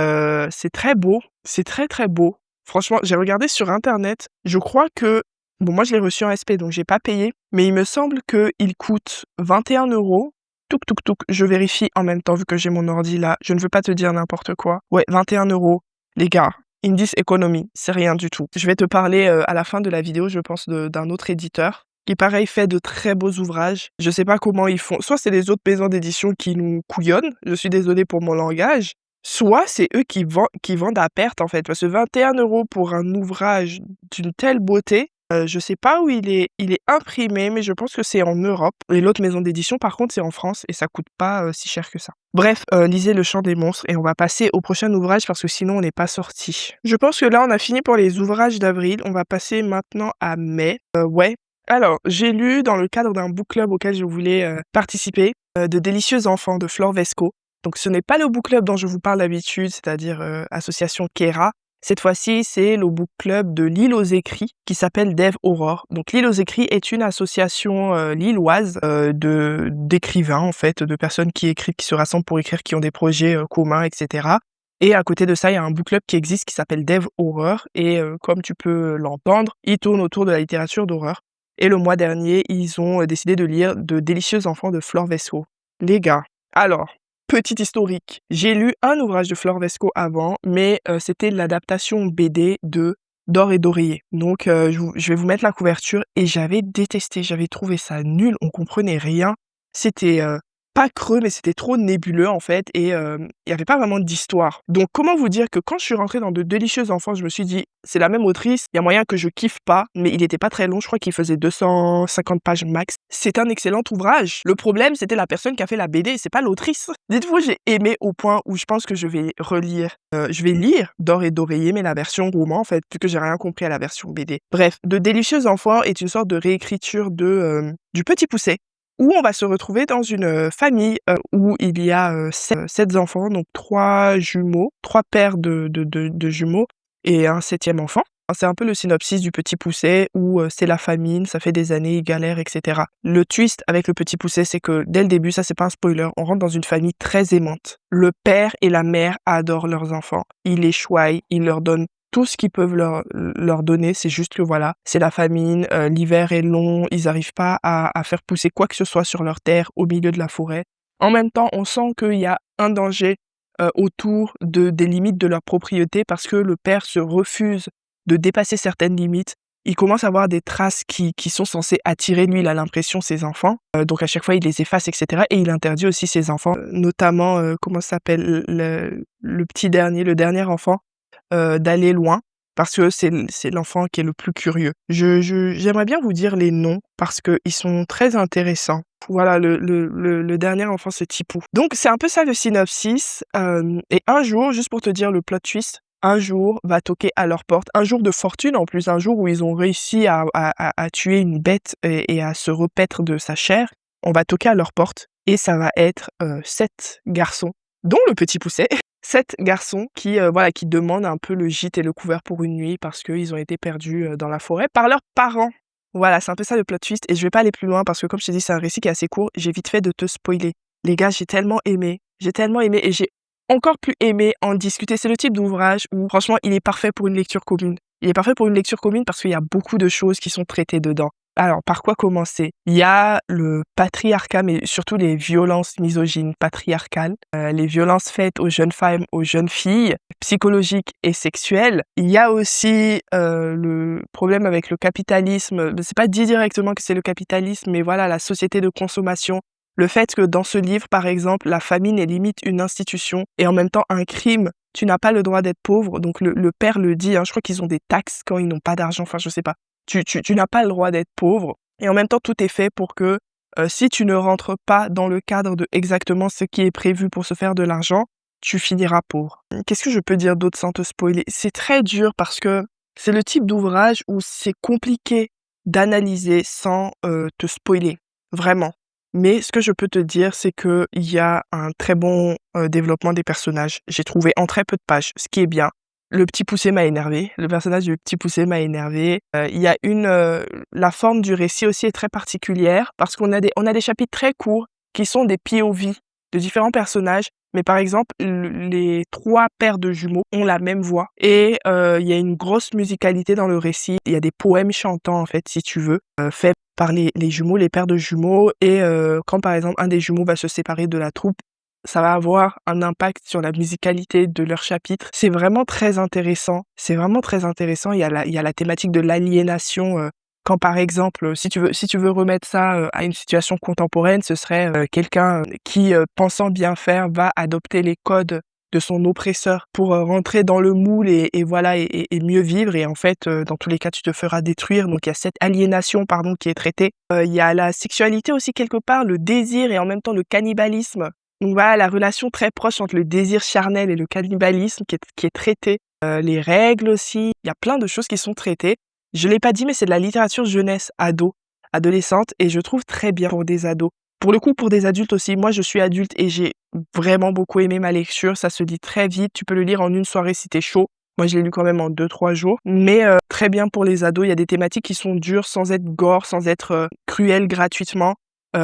très beau. C'est très, très beau. Franchement, j'ai regardé sur internet, je crois que bon, moi je l'ai reçu en SP, donc j'ai pas payé, mais il me semble qu'il coûte 21 €. Touk touk touk, je vérifie en même temps vu que j'ai mon ordi là, je ne veux pas te dire n'importe quoi. Ouais, 21 €. Les gars, Indies Economy, c'est rien du tout. Je vais te parler à la fin de la vidéo, je pense, d'un autre éditeur qui, pareil, fait de très beaux ouvrages. Je sais pas comment ils font. Soit c'est les autres maisons d'édition qui nous couillonnent, je suis désolée pour mon langage, soit c'est eux qui vendent à perte en fait. Parce que 21 € pour un ouvrage d'une telle beauté, je sais pas où il est imprimé, mais je pense que c'est en Europe et l'autre maison d'édition, par contre, c'est en France et ça coûte pas, si cher que ça. Bref, lisez Le Chant des monstres et on va passer au prochain ouvrage parce que sinon on n'est pas sortis. Je pense que là, on a fini pour les ouvrages d'avril. On va passer maintenant à mai. Ouais. Alors, j'ai lu dans le cadre d'un book club auquel je voulais, participer, de Délicieux enfants de Flore Vesco. Donc ce n'est pas le book club dont je vous parle d'habitude, c'est-à-dire, association Kera. Cette fois-ci, c'est le book club de L'Île aux écrits qui s'appelle Dev Aurore. Donc L'Île aux écrits est une association lilloise d'écrivains en fait, de personnes qui écrivent, qui se rassemblent pour écrire, qui ont des projets communs, etc. Et à côté de ça, il y a un book club qui existe qui s'appelle Dev Horror et comme tu peux l'entendre, il tourne autour de la littérature d'horreur. Et le mois dernier, ils ont décidé de lire De Délicieux enfants de Flore Vesco. Les gars, alors, petit historique. J'ai lu un ouvrage de Flore Vesco avant, mais c'était l'adaptation BD de D'or et d'oreiller. Donc je vais vous mettre la couverture et j'avais détesté, j'avais trouvé ça nul, on comprenait rien. C'était pas creux, mais c'était trop nébuleux en fait et il y avait pas vraiment d'histoire. Donc comment vous dire que quand je suis rentrée dans De Délicieux enfants, je me suis dit: «C'est la même autrice, il y a moyen que je kiffe pas», mais il était pas très long, je crois qu'il faisait 250 pages max. C'est un excellent ouvrage. Le problème, c'était la personne qui a fait la BD, c'est pas l'autrice. Dites-vous, j'ai aimé au point où je pense que je vais je vais lire D'or et d'oreiller, mais la version roman en fait, vu que j'ai rien compris à la version BD. Bref, De Délicieux enfants est une sorte de réécriture du Petit Poucet, où on va se retrouver dans une famille où il y a 7 enfants, donc 3 jumeaux, 3 paires de jumeaux et un 7e enfant. C'est un peu le synopsis du Petit Poucet où c'est la famine, ça fait des années, ils galèrent, etc. Le twist avec le Petit Poucet, c'est que dès le début, ça c'est pas un spoiler, on rentre dans une famille très aimante. Le père et la mère adorent leurs enfants. Ils les choient, ils leur donnent tout ce qu'ils peuvent leur donner, c'est juste que voilà, c'est la famine, l'hiver est long, ils n'arrivent pas à faire pousser quoi que ce soit sur leur terre au milieu de la forêt. En même temps, on sent qu'il y a un danger autour des limites de leur propriété parce que le père se refuse de dépasser certaines limites. il commence à avoir des traces qui sont censées attirer, lui, il a l'impression, ses enfants. Donc à chaque fois, il les efface, et cetera. Et il interdit aussi ses enfants, notamment, comment ça s'appelle? Le petit dernier, le dernier enfant, d'aller loin parce que c'est l'enfant qui est le plus curieux. J'aimerais bien vous dire les noms parce qu'ils sont très intéressants. Voilà, le dernier enfant, c'est Tipou. Donc c'est un peu ça le synopsis, et un jour, juste pour te dire le plot twist, un jour va toquer à leur porte, un jour de fortune en plus, un jour où ils ont réussi à tuer une bête et à se repaître de sa chair. On va toquer à leur porte et ça va être, 7 garçons, dont le petit Poucet. 7 garçons qui, voilà, qui demandent un peu le gîte et le couvert pour une nuit parce qu'ils ont été perdus, dans la forêt par leurs parents. Voilà, c'est un peu ça le plot twist et je vais pas aller plus loin parce que comme je t'ai dit, c'est un récit qui est assez court. J'ai vite fait de te spoiler. Les gars, j'ai tellement aimé et j'ai encore plus aimé en discuter. C'est le type d'ouvrage où franchement, il est parfait pour une lecture commune. Il est parfait pour une lecture commune parce qu'il y a beaucoup de choses qui sont traitées dedans. Alors, par quoi commencer? Il y a le patriarcat, mais surtout les violences misogynes patriarcales, les violences faites aux jeunes femmes, aux jeunes filles, psychologiques et sexuelles. Il y a aussi le problème avec le capitalisme. C'est pas dit directement que c'est le capitalisme, mais voilà, la société de consommation. Le fait que dans ce livre, par exemple, la famine est limite une institution et en même temps un crime. Tu n'as pas le droit d'être pauvre. Donc le père le dit, hein, je crois qu'ils ont des taxes quand ils n'ont pas d'argent, enfin je sais pas. Tu n'as pas le droit d'être pauvre et en même temps, tout est fait pour que, si tu ne rentres pas dans le cadre de exactement ce qui est prévu pour se faire de l'argent, tu finiras pauvre. Qu'est-ce que je peux dire d'autre sans te spoiler? C'est très dur parce que c'est le type d'ouvrage où c'est compliqué d'analyser sans, te spoiler, vraiment. Mais ce que je peux te dire, c'est qu'il y a un très bon, développement des personnages. J'ai trouvé en très peu de pages, ce qui est bien. Le petit poucet m'a énervé. Le personnage du petit poucet m'a énervé. Il y a la forme du récit aussi est très particulière parce on a des chapitres très courts qui sont des POV de différents personnages. Mais par exemple, les 3 paires de jumeaux ont la même voix et il y a une grosse musicalité dans le récit. Il y a des poèmes chantants, en fait, si tu veux, faits par les jumeaux, les paires de jumeaux et quand, par exemple, un des jumeaux va se séparer de la troupe, ça va avoir un impact sur la musicalité de leur chapitre. C'est vraiment très intéressant. C'est vraiment très intéressant. Il y a la thématique de l'aliénation, quand par exemple, si tu veux remettre ça, à une situation contemporaine, ce serait, quelqu'un, qui, pensant bien faire, va adopter les codes de son oppresseur pour, rentrer dans le moule et voilà et mieux vivre et en fait, dans tous les cas, tu te feras détruire. Donc il y a cette aliénation, pardon, qui est traitée. Il y a la sexualité aussi quelque part, le désir et en même temps le cannibalisme. Donc voilà, la relation très proche entre le désir charnel et le cannibalisme qui est traité, les règles aussi, il y a plein de choses qui sont traitées. Je l'ai pas dit, mais c'est de la littérature jeunesse, ado, adolescente et je trouve très bien pour des ados. Pour le coup, pour des adultes aussi, moi je suis adulte et j'ai vraiment beaucoup aimé ma lecture, ça se lit très vite, tu peux le lire en une soirée si tu chaud. Moi je l'ai lu quand même en 2-3 jours, mais très bien pour les ados, il y a des thématiques qui sont dures sans être gore, sans être, cruelles gratuitement.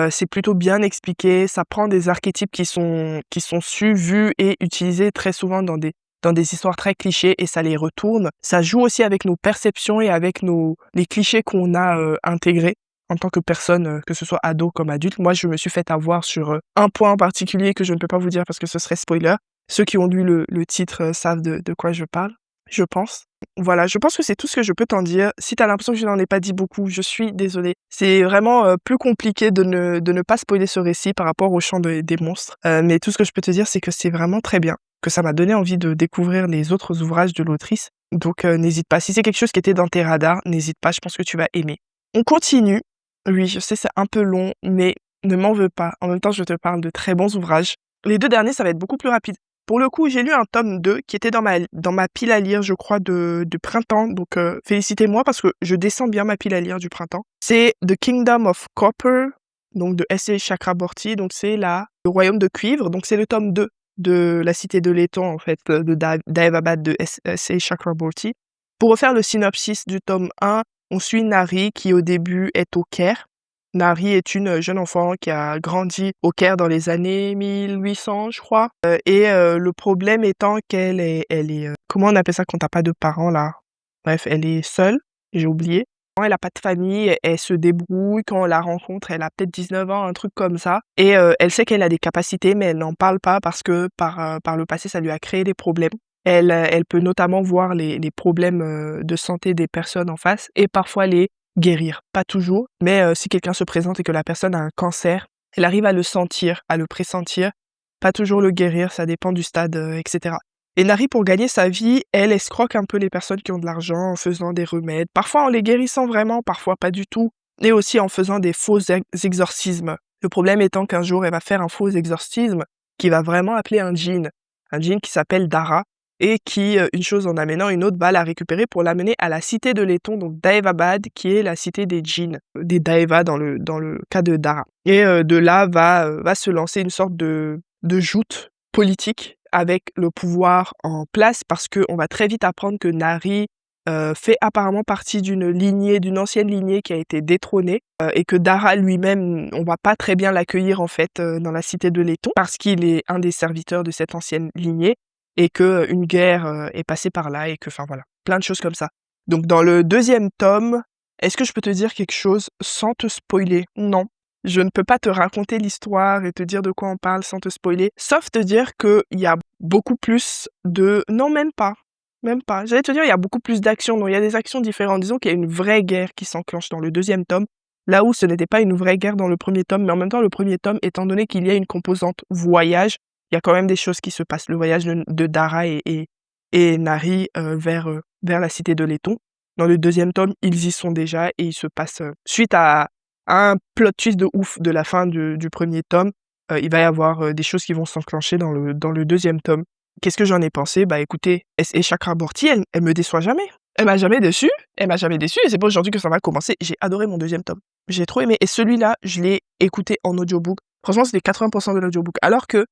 C'est plutôt bien expliqué, ça prend des archétypes qui sont sus, vus et utilisés très souvent dans des histoires très clichés et ça les retourne. Ça joue aussi avec nos perceptions et avec les clichés qu'on a, intégrés en tant que personne, que ce soit ado comme adulte. Moi, je me suis fait avoir sur, un point en particulier que je ne peux pas vous dire parce que ce serait spoiler. Ceux qui ont lu le titre, savent de quoi je parle, je pense. Voilà, je pense que c'est tout ce que je peux t'en dire. Si tu as l'impression que je n'en ai pas dit beaucoup, je suis désolée. C'est vraiment, plus compliqué de ne pas spoiler ce récit par rapport au chant des monstres. Mais tout ce que je peux te dire, c'est que c'est vraiment très bien, que ça m'a donné envie de découvrir les autres ouvrages de l'autrice. Donc n'hésite pas. Si c'est quelque chose qui était dans tes radars, n'hésite pas, je pense que tu vas aimer. On continue. Oui, je sais, c'est un peu long, mais ne m'en veux pas. En même temps, je te parle de très bons ouvrages. Les 2 derniers, ça va être beaucoup plus rapide. Pour le coup, j'ai lu un tome 2 qui était dans ma pile à lire, je crois, de printemps. Donc, félicitez-moi parce que je descends bien ma pile à lire du printemps. C'est The Kingdom of Copper, donc de S.A. Chakraborty. Donc, c'est le royaume de cuivre. Donc, c'est le tome 2 de La Cité de laiton, en fait, de Daevabad de S.A. Chakraborty. Pour refaire le synopsis du tome 1, on suit Nari qui, au début, est au Caire. Nari est une jeune enfant qui a grandi au Caire dans les années 1800, je crois. Le problème étant elle est comment on appelle ça quand t'as pas de parents là? Bref, elle est seule, j'ai oublié. Elle a pas de famille, elle se débrouille. Quand on la rencontre, elle a peut-être 19 ans, un truc comme ça. Et elle sait qu'elle a des capacités, mais elle n'en parle pas parce que par le passé, ça lui a créé des problèmes. Elle peut notamment voir les problèmes, de santé des personnes en face et parfois les guérir. Pas toujours, mais si quelqu'un se présente et que la personne a un cancer, elle arrive à le sentir, à le pressentir. Pas toujours le guérir, ça dépend du stade, et cetera. Et Nari, pour gagner sa vie, elle escroque un peu les personnes qui ont de l'argent en faisant des remèdes, parfois en les guérissant vraiment, parfois pas du tout, et aussi en faisant des faux exorcismes. Le problème étant qu'un jour, elle va faire un faux exorcisme qui va vraiment appeler un djinn qui s'appelle Dara, et qui, une chose en amenant une autre, va la récupérer pour l'amener à la cité de Laiton, donc Daevabad, qui est la cité des djinns, des Daeva dans le cas de Dara. Et de là va se lancer une sorte de joute politique avec le pouvoir en place, parce qu'on va très vite apprendre que Nari fait apparemment partie d'une ancienne lignée qui a été détrônée, et que Dara lui-même, on va pas très bien l'accueillir en fait dans la cité de Laiton, parce qu'il est un des serviteurs de cette ancienne lignée, et que une guerre est passée par là, et que, enfin voilà, plein de choses comme ça. Donc dans le deuxième tome, est-ce que je peux te dire quelque chose sans te spoiler? Non. Je ne peux pas te raconter l'histoire et te dire de quoi on parle sans te spoiler, sauf te dire qu'il y a beaucoup plus de... Non, même pas. Même pas. J'allais te dire, il y a beaucoup plus d'actions. Donc, il y a des actions différentes. Disons qu'il y a une vraie guerre qui s'enclenche dans le deuxième tome, là où ce n'était pas une vraie guerre dans le premier tome. Mais en même temps, le premier tome, étant donné qu'il y a une composante voyage, il y a quand même des choses qui se passent. Le voyage de Dara et Nari vers la cité de Laiton. Dans le deuxième tome, ils y sont déjà, et il se passe, suite à un plot twist de ouf de la fin du premier tome, il va y avoir des choses qui vont s'enclencher dans le deuxième tome. Qu'est-ce que j'en ai pensé? Bah écoutez, S.A. Chakraborty, elle me déçoit jamais. Elle m'a jamais déçue, et c'est pas aujourd'hui que ça va commencer. J'ai adoré mon deuxième tome. J'ai trop aimé, et celui-là, je l'ai écouté en audiobook. Franchement, c'était 80% de l'audiobook. Alors que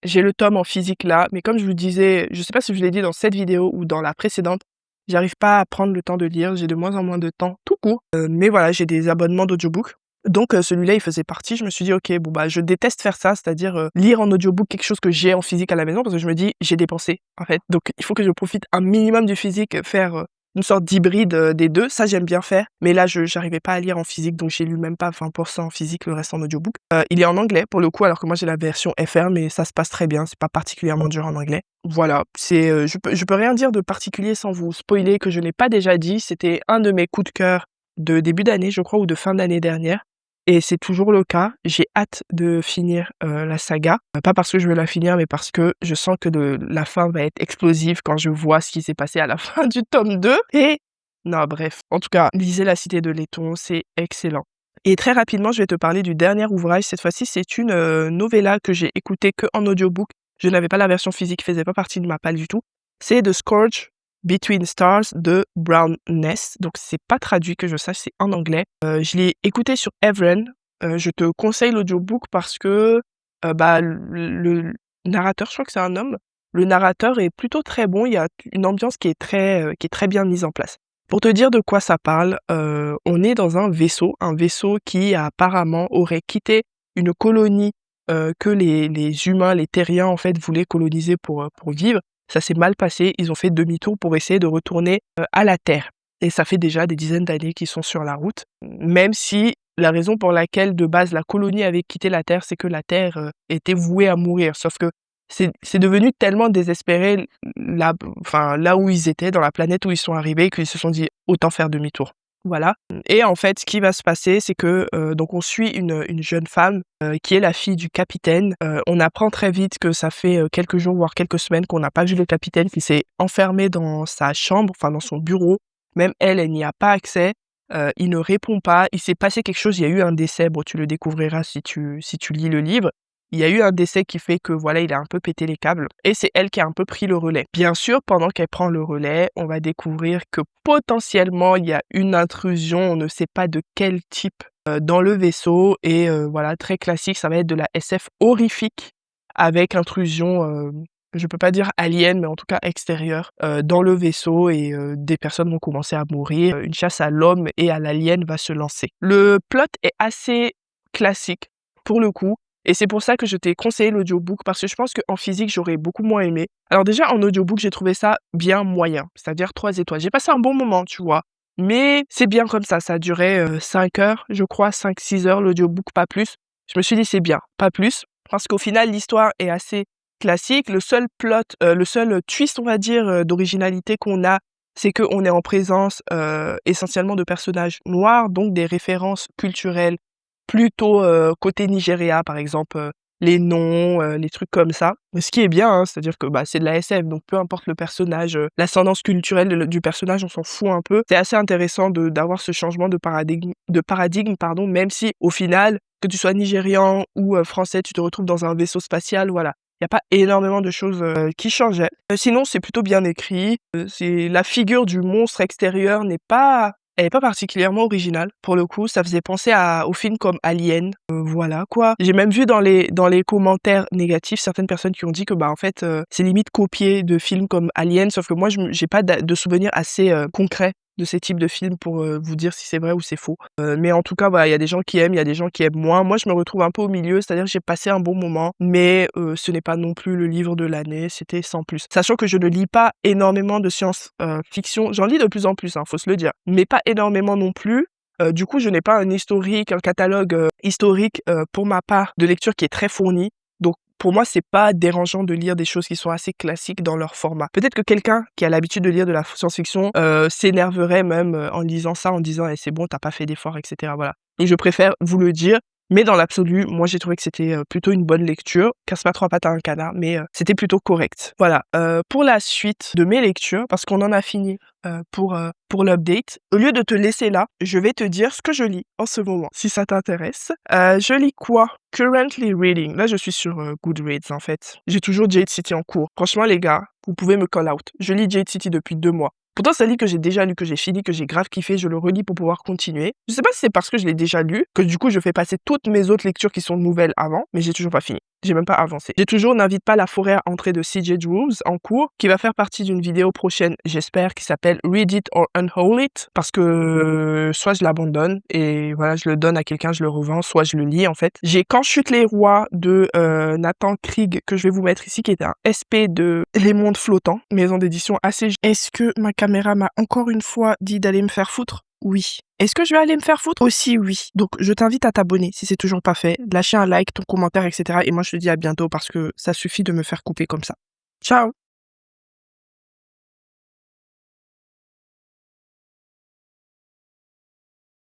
j'ai le tome en physique là, mais comme je vous disais, je sais pas si je l'ai dit dans cette vidéo ou dans la précédente, j'arrive pas à prendre le temps de lire, j'ai de moins en moins de temps tout court. Mais voilà, j'ai des abonnements d'audiobook. Donc celui-là, il faisait partie. Je me suis dit, ok, bon bah je déteste faire ça, c'est-à-dire lire en audiobook quelque chose que j'ai en physique à la maison, parce que je me dis, j'ai dépensé en fait. Donc il faut que je profite un minimum du physique, faire une sorte d'hybride des deux. Ça, j'aime bien faire. Mais là, je j'arrivais pas à lire en physique, donc j'ai lu même pas 20% en physique, le reste en audiobook. Il est en anglais pour le coup, alors que moi j'ai la version FR, mais ça se passe très bien. C'est pas particulièrement dur en anglais. Voilà, c'est je peux rien dire de particulier sans vous spoiler que je n'ai pas déjà dit. C'était un de mes coups de cœur de début d'année, je crois, ou de fin d'année dernière. Et c'est toujours le cas. J'ai hâte de finir la saga. Pas parce que je veux la finir, mais parce que je sens que la fin va être explosive quand je vois ce qui s'est passé à la fin du tome 2. Et non, bref. En tout cas, lisez La Cité de Laiton, c'est excellent. Et très rapidement, je vais te parler du dernier ouvrage. Cette fois-ci, c'est une novella que j'ai écoutée que en audiobook. Je n'avais pas la version physique, faisait pas partie de ma palle du tout. C'est The Scourge Between Stars de Brown Ness. Donc c'est pas traduit que je sache, c'est en anglais. Je l'ai écouté sur Evren. Je te conseille l'audiobook parce que bah, le narrateur, je crois que c'est un homme, le narrateur est plutôt très bon. Il y a une ambiance qui est très bien mise en place. Pour te dire de quoi ça parle, on est dans un vaisseau qui apparemment aurait quitté une colonie que les humains, les terriens en fait voulaient coloniser pour vivre. Ça s'est mal passé, ils ont fait demi-tour pour essayer de retourner à la Terre. Et ça fait déjà des dizaines d'années qu'ils sont sur la route, même si la raison pour laquelle de base la colonie avait quitté la Terre, c'est que la Terre était vouée à mourir. Sauf que c'est devenu tellement désespéré là où ils étaient, dans la planète où ils sont arrivés, qu'ils se sont dit autant faire demi-tour. Voilà. Et en fait, ce qui va se passer, c'est que donc on suit une jeune femme qui est la fille du capitaine. On apprend très vite que ça fait quelques jours, voire quelques semaines qu'on n'a pas vu le capitaine, qui s'est enfermé dans sa chambre, enfin dans son bureau. Même elle n'y a pas accès. Il ne répond pas. Il s'est passé quelque chose, il y a eu un décès. Bon, tu le découvriras si tu lis le livre. Il y a eu un décès qui fait que voilà, il a un peu pété les câbles, et c'est elle qui a un peu pris le relais. Bien sûr, pendant qu'elle prend le relais, on va découvrir que potentiellement il y a une intrusion, on ne sait pas de quel type dans le vaisseau, et voilà, très classique, ça va être de la SF horrifique avec intrusion, je peux pas dire alien, mais en tout cas extérieure, dans le vaisseau, et des personnes vont commencer à mourir. Une chasse à l'homme et à l'alien va se lancer. Le plot est assez classique pour le coup. Et c'est pour ça que je t'ai conseillé l'audiobook, parce que je pense qu'en physique, j'aurais beaucoup moins aimé. Alors déjà, en audiobook, j'ai trouvé ça bien moyen, c'est-à-dire 3 étoiles. J'ai passé un bon moment, tu vois. Mais c'est bien comme ça a duré 5 heures, je crois, 5-6 heures l'audiobook, pas plus. Je me suis dit c'est bien, pas plus, parce qu'au final, l'histoire est assez classique. Le seul twist, on va dire, d'originalité qu'on a, c'est qu'on est en présence essentiellement de personnages noirs, donc des références culturelles plutôt côté Nigeria, par exemple, les noms, les trucs comme ça. Mais ce qui est bien, hein, c'est-à-dire que bah, c'est de la SF, donc peu importe le personnage, l'ascendance culturelle du personnage, on s'en fout un peu. C'est assez intéressant d'avoir ce changement de paradigme, pardon, même si au final, que tu sois nigérian ou français, tu te retrouves dans un vaisseau spatial, voilà. Il y a pas énormément de choses qui changeaient. Sinon, c'est plutôt bien écrit. C'est la figure du monstre extérieur elle est pas particulièrement originale, pour le coup. Ça faisait penser aux films comme Alien, voilà quoi. J'ai même vu dans les commentaires négatifs certaines personnes qui ont dit que bah en fait c'est limite copié de films comme Alien, sauf que moi j'ai pas de souvenirs assez concrets de ces types de films pour vous dire si c'est vrai ou c'est faux. Mais en tout cas, voilà, il y a des gens qui aiment, il y a des gens qui aiment moins. Moi, je me retrouve un peu au milieu, c'est-à-dire que j'ai passé un bon moment, mais ce n'est pas non plus le livre de l'année, c'était sans plus. Sachant que je ne lis pas énormément de science-fiction, j'en lis de plus en plus, hein, faut se le dire, mais pas énormément non plus. Du coup, je n'ai pas un catalogue historique pour ma part de lecture qui est très fourni. Donc, pour moi, c'est pas dérangeant de lire des choses qui sont assez classiques dans leur format. Peut-être que quelqu'un qui a l'habitude de lire de la science-fiction s'énerverait même en lisant ça, en disant «Eh, c'est bon, t'as pas fait d'effort, etc.» Voilà. Donc, je préfère vous le dire. Mais dans l'absolu, moi, j'ai trouvé que c'était plutôt une bonne lecture. Casse pas trois pattes à un canard, mais c'était plutôt correct. Voilà. Pour la suite de mes lectures, parce qu'on en a fini pour l'update, au lieu de te laisser là, je vais te dire ce que je lis en ce moment, si ça t'intéresse. Je lis quoi? Currently reading. Là, je suis sur Goodreads, en fait. J'ai toujours Jade City en cours. Franchement, les gars, vous pouvez me call out. Je lis Jade City depuis 2 mois. Pourtant, c'est un livre que j'ai déjà lu, que j'ai fini, que j'ai grave kiffé. Je le relis pour pouvoir continuer. Je sais pas si c'est parce que je l'ai déjà lu, que du coup, je fais passer toutes mes autres lectures qui sont nouvelles avant, mais j'ai toujours pas fini. J'ai même pas avancé. J'ai toujours N'invite pas la forêt à entrer de CJ Drews en cours, qui va faire partie d'une vidéo prochaine, j'espère, qui s'appelle Read It or Unhaul It, parce que soit je l'abandonne et voilà, je le donne à quelqu'un, je le revends, soit je le lis en fait. J'ai Quand chutent les rois de Nathan Krieg, que je vais vous mettre ici, qui est un SP de Les Mondes Flottants, maison d'édition assez... Est-ce que ma caméra m'a encore une fois dit d'aller me faire foutre? Oui. Est-ce que je vais aller me faire foutre? Aussi oui. Donc je t'invite à t'abonner si c'est toujours pas fait, lâcher un like, ton commentaire, etc. Et moi je te dis à bientôt parce que ça suffit de me faire couper comme ça. Ciao!